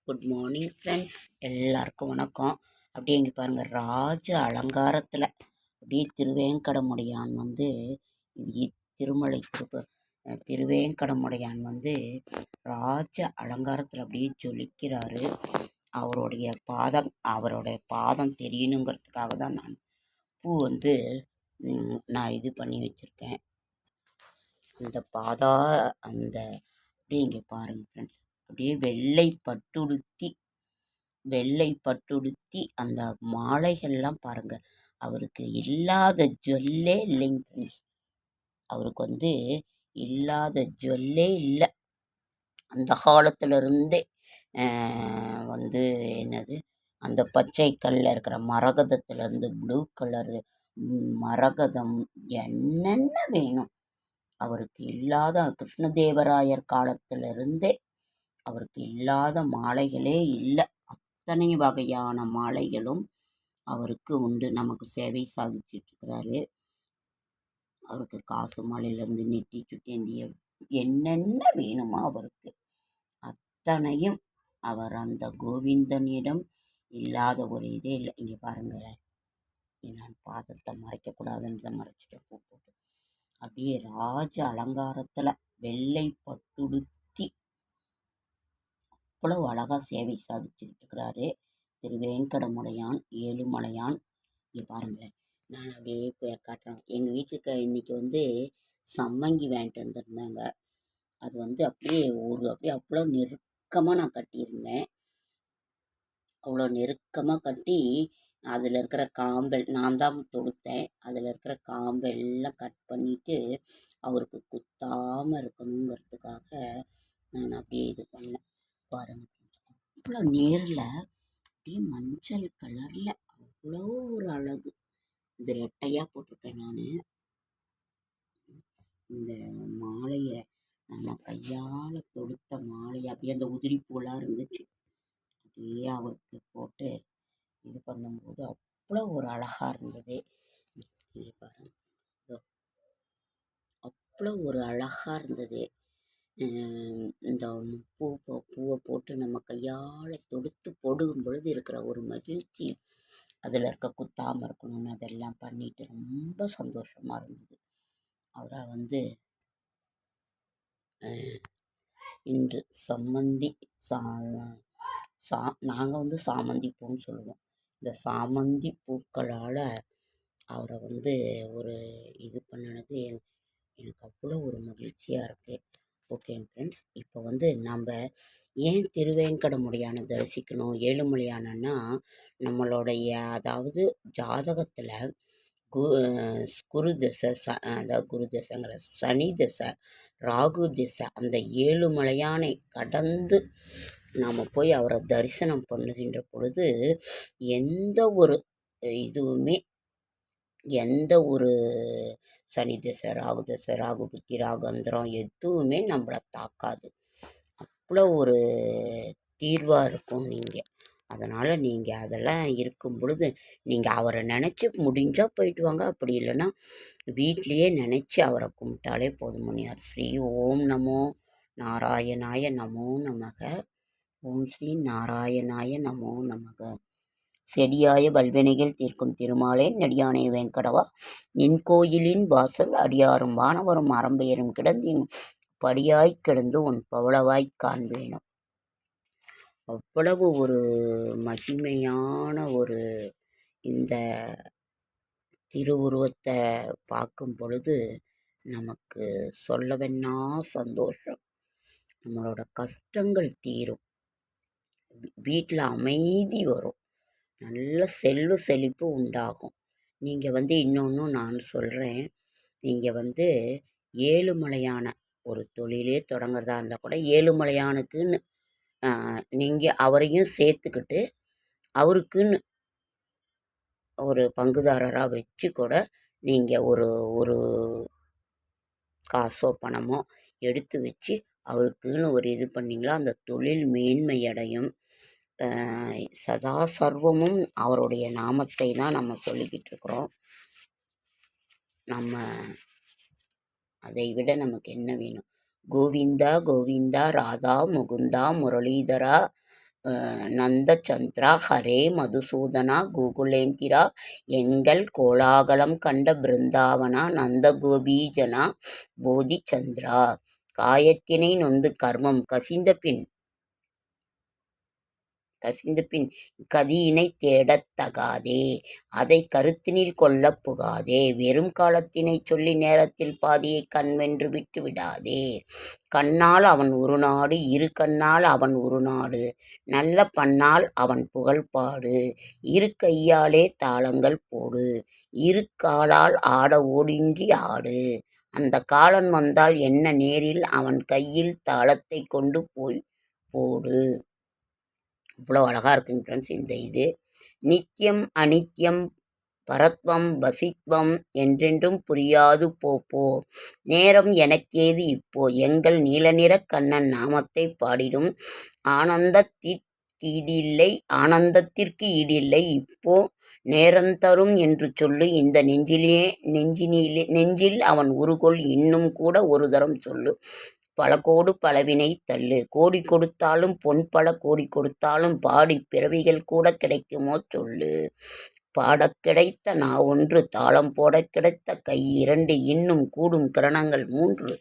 Good morning friends, எல்லாருக்கும் வணக்கம். அப்படியே இங்கே பாருங்கள், ராஜ அலங்காரத்தில் அப்படியே திருவேங்கடமுடையான் வந்து திருமலை திருவேங்கடமுடையான் வந்து ராஜ அலங்காரத்தில் அப்படியே ஜொலிக்கிறாரு. அவருடைய பாதம் தெரியணுங்கிறதுக்காக தான் நான் பூ வந்து நான் இது பண்ணி வச்சுருக்கேன். அந்த அப்படியே இங்கே பாருங்கள் ஃப்ரெண்ட்ஸ், அப்படியே வெள்ளை பட்டுடுத்தி அந்த மாலைகள்லாம் பாருங்க. அவருக்கு இல்லாத ஜுவல்லே இல்லைங்க ஃப்ரெண்ட்ஸ். அவருக்கு வந்து இல்லாத ஜுவல்லே இல்லை. அந்த காலத்திலிருந்தே வந்து என்னது, அந்த பச்சை கல்லில் இருக்கிற மரகதத்திலேருந்து ப்ளூ கலரு மரகதம் என்னென்ன வேணும் அவருக்கு இல்லாத, கிருஷ்ணதேவராயர் காலத்திலிருந்தே அவருக்கு இல்லாத மாலைகளே இல்லை. அத்தனை வகையான மாலைகளும் அவருக்கு உண்டு. நமக்கு சேவை சாதிச்சிட்ருக்கிறாரு. அவருக்கு காசு மாலையிலேருந்து நெட்டி சுட்டேந்திய என்னென்ன வேணுமோ அவருக்கு அத்தனையும் அவர் அந்த கோவிந்தனிடம் இல்லாத ஒரு இதே இல்லை. இங்கே பாருங்களேன், நான் பாதத்தை மறைக்கக்கூடாதுன்றதை மறைச்சிட்டு பூ போட்டு அப்படியே ராஜ அலங்காரத்தில் வெள்ளை பட்டுடுத்தி அவ்வளவு அழகாக சேவை சாதிச்சுக்கிட்டு இருக்கிறாரு திருவேங்கடமுடையான் ஏழுமலையான். இங்கே பாருங்களேன், நான் அப்படியே போய் காட்டுறேன். எங்கள் வீட்டுக்கு இன்றைக்கி வந்து சம்மங்கி வாங்கிட்டு வந்திருந்தாங்க. அது வந்து அப்படியே அவ்வளோ நெருக்கமாக நான் கட்டியிருந்தேன். அவ்வளோ நெருக்கமாக கட்டி அதில் இருக்கிற காம்பல் நான் தான் தொடுத்தேன். அதில் இருக்கிற காம்பெல்லாம் கட் பண்ணிவிட்டு அவருக்கு குத்தாமல் இருக்கணுங்கிறதுக்காக நான் அப்படியே இது பண்ணேன். பாருங்கள், அவ்வளோ நேரில் அப்படியே மஞ்சள் கலரில் அவ்வளோ ஒரு அழகு. இது ரெட்டையாக போட்டிருக்கேன் நான். இந்த மாலையை நம்ம கையால் தொடுத்த மாலையை அப்படியே அந்த உதிரி பூலாம் இருந்துச்சு, அப்படியே அவருக்கு போட்டு இது பண்ணும்போது அவ்வளோ ஒரு அழகாக இருந்தது. பாருங்க, அவ்வளோ ஒரு அழகாக இருந்தது. இந்த பூவை போட்டு நம்ம கையால் தொடுத்து போடும் பொழுது இருக்கிற ஒரு மகிழ்ச்சி, அதில் இருக்க குத்தாமல் இருக்கணும்னு அதெல்லாம் பண்ணிட்டு ரொம்ப சந்தோஷமாக இருந்தது. அவரை வந்து இன்று சம்மந்தி நாங்கள் வந்து சாமந்தி பூன்னு சொல்லுவோம். இந்த சாமந்தி பூக்களால் அவரை வந்து ஒரு இது பண்ணினது எனக்கு அவ்வளோ ஒரு மகிழ்ச்சியாக இருக்குது. ஓகேங்க ஃப்ரெண்ட்ஸ், இப்போ வந்து நம்ம ஏன் திருவேங்கடமுடையானை தரிசிக்கணும்? ஏழுமலையானன்னா நம்மளுடைய, அதாவது ஜாதகத்தில் குரு திசை, அதாவது குரு திசைங்கிற சனி திசை, ராகு திசை, அந்த ஏழுமலையானை கடந்து நாம் போய் அவரை தரிசனம் பண்ணுகின்ற பொழுது எந்த ஒரு இதுவுமே, எந்த ஒரு சனி திசை, ராகு புத்தி, ராகந்திரம் எதுவுமே நம்மளை தாக்காது. அவ்வளோ ஒரு தீர்வாக இருக்கும். அதனால் நீங்கள் அதெல்லாம் இருக்கும் பொழுது நீங்கள் அவரை நினச்சி முடிஞ்சால் போயிட்டு வாங்க. அப்படி இல்லைன்னா வீட்லேயே நினச்சி அவரை கும்பிட்டாலே போதுமணியார். ஸ்ரீ ஓம் நமோ நாராயணாய நமோ நமக. ஓம் ஸ்ரீ நாராயணாய நமோ நமக. செடியாய வல்வினைகள் தீர்க்கும் திருமாலே நெடியானை வேங்கடவா, நின் கோயிலின் வாசல் அடியாரும் வானவரும் அறம்பெயரும் கிடந்தின் படியாய் கிடந்து உன் பவளவாய் காண்பேனும். அவ்வளவு ஒரு மகிமையான ஒரு இந்த திருவுருவத்தை பார்க்கும் பொழுது நமக்கு சொல்லவென்னா சந்தோஷம். நம்மளோட கஷ்டங்கள் தீரும், வீட்டில் அமைதி வரும், நல்ல செல்வ செழிப்பு உண்டாகும். நீங்கள் வந்து இன்னொன்று நான் சொல்கிறேன், நீங்கள் வந்து ஏழுமலையான ஒரு தொழிலே தொடங்குறதா இருந்தால் கூட ஏழுமலையானுக்குன்னு நீங்கள் அவரையும் சேர்த்துக்கிட்டு அவருக்குன்னு ஒரு பங்குதாரராக வச்சு கூட நீங்கள் ஒரு காசோ பணமோ எடுத்து வச்சு அவருக்குன்னு ஒரு இது பண்ணிங்களா அந்த தொழில் மேன்மை அடையும். சதா சர்வமும் அவருடைய நாமத்தை தான் நம்ம சொல்லிக்கிட்டு இருக்கிறோம். நம்ம அதை விட நமக்கு என்ன வேணும்? கோவிந்தா கோவிந்தா ராதா முகுந்தா முரளிதரா நந்தசந்திரா ஹரே மதுசூதனா கோகுலேந்திரா எங்கள் கோலாகலம் கண்ட பிருந்தாவனா நந்தகோபீஜனா போதி சந்திரா. காயத்தினை நொந்து கர்மம் கசிந்தபின் கதியினைத் தேடத் தகாதே அதைக் கருத்தினில் கொள்ளப் புகாதே. வெறும் காலத்தினைச் சொல்லி நேரத்தில் பாதியைக் கண்வென்று விட்டு விடாதே. கண்ணால் அவன் உருநாடு இரு கண்ணால் அவன் உருநாடு நல்ல பண்ணால் அவன் புகழ் பாடு. இரு கையாலே தாளங்கள் போடு இரு காலால் ஆட ஓடின்றி ஆடு. அந்த காலன் வந்தால் என்ன நேரில் அவன் கையில் தாளத்தைக் கொண்டு போய் போடு. இவ்வளோ அழகாக இருக்குங்க ஃப்ரெண்ட்ஸ் இந்த இது. நித்தியம் அனித்யம் பரத்வம் வசித்வம் என்றென்றும் புரியாது போ நேரம் எனக்கேது இப்போ எங்கள் நீலநிறக் கண்ணன் நாமத்தை பாடிடும் ஆனந்தத்திற்கு ஈடில்லை இப்போ நேரந்தரும் என்று சொல்லு இந்த நெஞ்சில் அவன் உருகொள் இன்னும் கூட ஒரு தரம் சொல்லு. பல கோடு பலவினை தள்ளு கோடி கொடுத்தாலும் பொன் பல கோடி கொடுத்தாலும் பாடி பிறவிகள் கூட கிடைக்குமோ சொல்லு. பாடக் கிடைத்த நா ஒன்று தாளம் போடக் கிடைத்த கை இரண்டு இன்னும் கூடும் கிரணங்கள் மூன்று.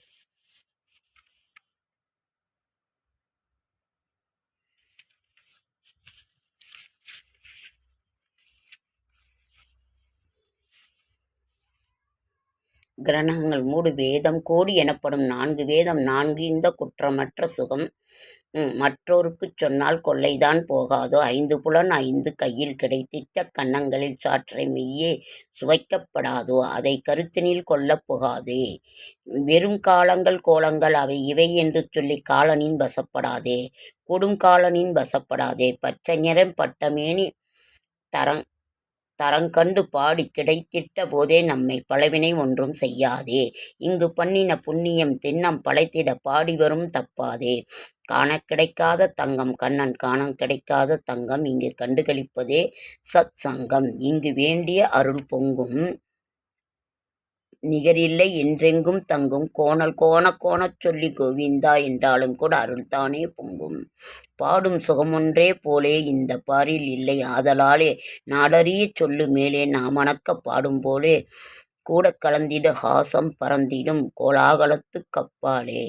கிரணங்கள் மூடு வேதம் கோடி எனப்படும் 4 வேதம் 4 இந்த குற்றமற்ற சுகம் மற்றோருக்குச் சொன்னால் கொள்ளைதான் போகாதோ. 5 புலன் 5 கையில் கிடைத்திட்ட கன்னங்களில் சாற்றை மெய்யே சுவைக்கப்படாதோ. அதை கருத்தினில் கொள்ளப் புகாதே. வெறும் காலங்கள் கோலங்கள் அவை இவை என்று சொல்லி காலனின் வசப்படாதே கொடும் காலனின் வசப்படாதே. பச்சை நிறம் பட்டமேனி தரங்கண்டு பாடி கிடைத்திட்ட போதே நம்மை பலவினை ஒன்றும் செய்யாதே. இங்கு பண்ணின புண்ணியம் திண்ணம் பழைத்திட பாடி வரும் தப்பாதே. காணக் கிடைக்காத தங்கம் கண்ணன் காணம் கிடைக்காத தங்கம் இங்கு கண்டுகளிப்பதே சத் சங்கம். இங்கு வேண்டிய அருள் பொங்கும் நிகரில்லை என்றெங்கும் தங்கும் கோணல் கோணச் சொல்லி கோவிந்தா என்றாலும் கூட அருள்தானே பொங்கும். பாடும் சுகமொன்றே போலே இந்த பாரில் இல்லை ஆதலாலே நாடறியச் சொல்லு மேலே நாமணக்க பாடும் போலே கூட கலந்திடு ஹாசம் பறந்திடும் கோலாகலத்துக் கப்பாலே.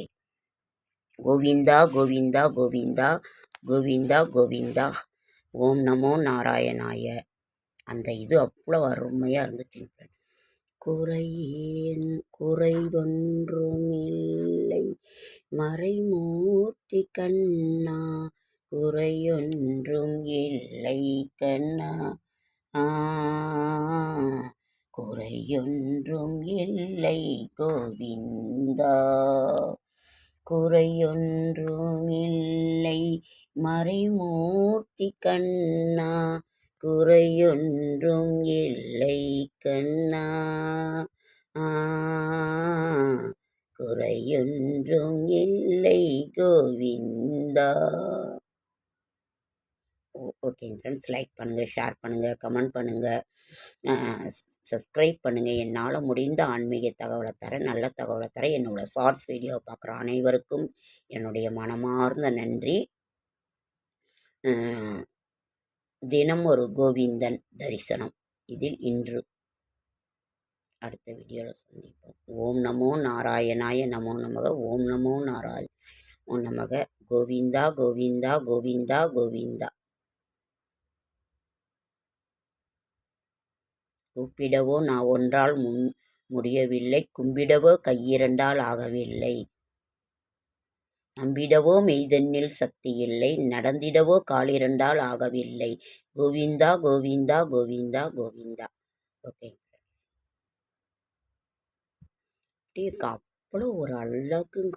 கோவிந்தா கோவிந்தா கோவிந்தா கோவிந்தா கோவிந்தா. ஓம் நமோ நாராயணாய. அந்த இது அவ்வளோ அருமையாக இருந்துச்சு. குறைவொன்றுமில்லை மறைமூர்த்தி கண்ணா குறையொன்றும் இல்லை கண்ணா குறையொன்றும் இல்லை கோவிந்தா. குறையொன்றும் இல்லை மறைமூர்த்தி கண்ணா குறையொன்றும் இல்லை கண்ணா குறையொன்றும் இல்லை கோவிந்தா. ஓகேங்க ஃப்ரெண்ட்ஸ், லைக் பண்ணுங்கள், ஷேர் பண்ணுங்கள், கமெண்ட் பண்ணுங்கள், சப்ஸ்கிரைப் பண்ணுங்கள். என்னால் முடிந்த ஆன்மீக தகவலை தரேன், நல்ல தகவலை தரேன். என்னோடய ஷார்ட்ஸ் வீடியோ பார்க்குற அனைவருக்கும் என்னுடைய மனமார்ந்த நன்றி. தினம் ஒரு கோவிந்தன் தரிசனம் இதில் இன்று அடுத்த வீடியோவில் சந்திப்போம். ஓம் நமோ நாராயணாய நமோ நமக. ஓம் நமோ நாராயண நமோ நமக. கோவிந்தா கோவிந்தா கோவிந்தா கோவிந்தா. கூப்பிடவோ நான் ஒன்றால் முடியவில்லை கும்பிடவோ கையிரண்டால் ஆகவில்லை நம்பிடவோ மெய்தன்னில் சக்தி இல்லை நடந்திடவோ காலிரண்டால் ஆகவில்லை. கோவிந்தா கோவிந்தா கோவிந்தா கோவிந்தா. ஓகே, அப்படியே அவ்வளோ ஒரு அழகுங்க.